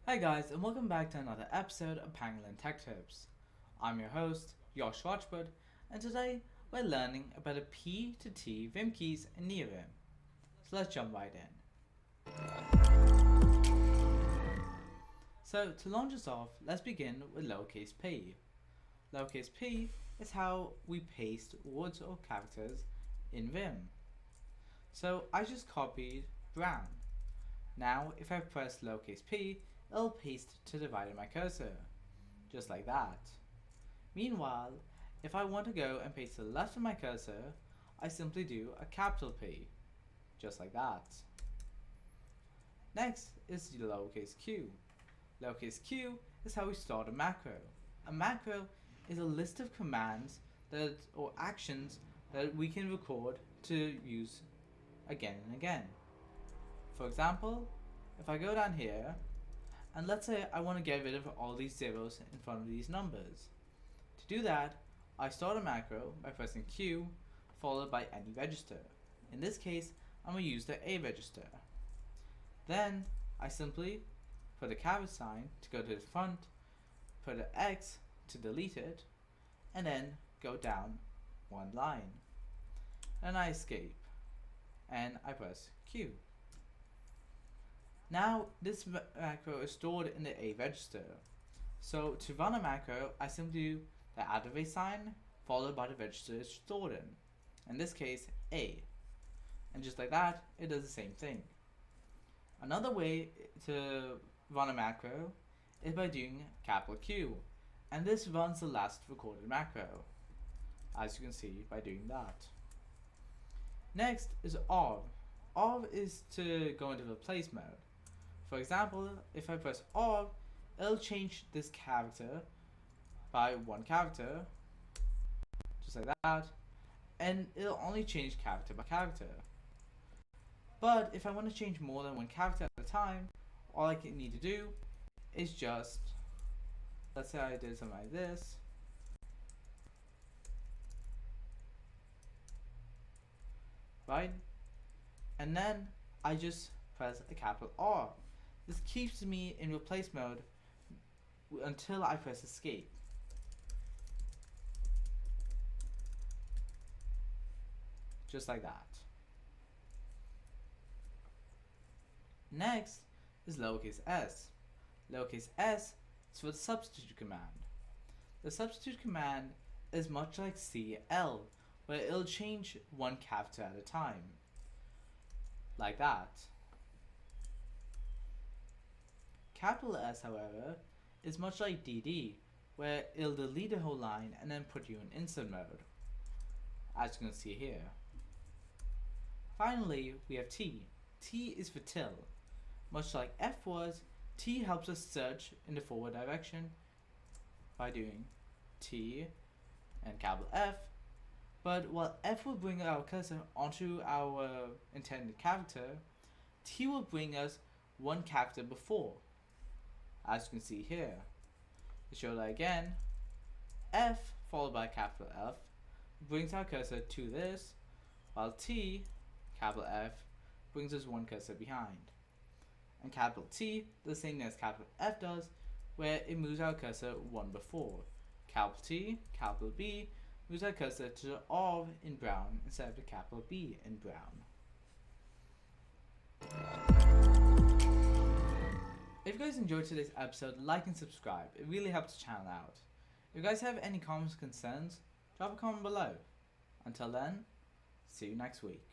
Hi guys, and welcome back to another episode of Pangolin Tech Tips. I'm your host, Josh Schwartzbud, and today we're learning about the P to T Vim keys in T Vim. So let's jump right in. So to launch us off, let's begin with lowercase p. Lowercase p is how we paste words or characters in Vim. So I just copied brown. Now if I press lowercase p, it'll paste to the right of my cursor, just like that. Meanwhile, if I want to go and paste to the left of my cursor, I simply do a capital P, just like that. Next is the lowercase q. Lowercase q is how we start a macro. A macro is a list of commands or actions that we can record to use again and again. For example, if I go down here, and let's say I want to get rid of all these zeros in front of these numbers. To do that, I start a macro by pressing Q followed by any register. In this case, I'm going to use the A register. Then I simply put a caret sign to go to the front, put an X to delete it, and then go down one line. And I escape, and I press Q. Now this macro is stored in the A register. So to run a macro, I simply do the add array sign followed by the register it's stored in this case A. And just like that, it does the same thing. Another way to run a macro is by doing capital Q, and this runs the last recorded macro, as you can see by doing that. Next is OR. OR is to go into replace mode. For example, if I press OR, it'll change this character by one character, just like that, and it'll only change character by character. But if I want to change more than one character at a time, all I need to do is just, let's say I did something like this, right? And then I just press a capital R. This keeps me in replace mode until I press escape. Just like that. Next is lowercase s. Lowercase s is for the substitute command. The substitute command is much like CL, where it'll change one character at a time. Like that. Capital S, however, is much like DD, where it'll delete a whole line and then put you in insert mode, as you can see here. Finally, we have T. T is for till. Much like F was, T helps us search in the forward direction by doing T and capital F, but while F will bring our cursor onto our intended character, T will bring us one character before, as you can see here. To show that again, F followed by capital F brings our cursor to this, while T, capital F, brings us one cursor behind. And capital T does the same thing as capital F does, where it moves our cursor one before. Capital T, capital B, moves our cursor to the R in brown instead of the capital B in brown. If you guys enjoyed today's episode, like and subscribe. It really helps the channel out. If you guys have any comments or concerns, drop a comment below. Until then, see you next week.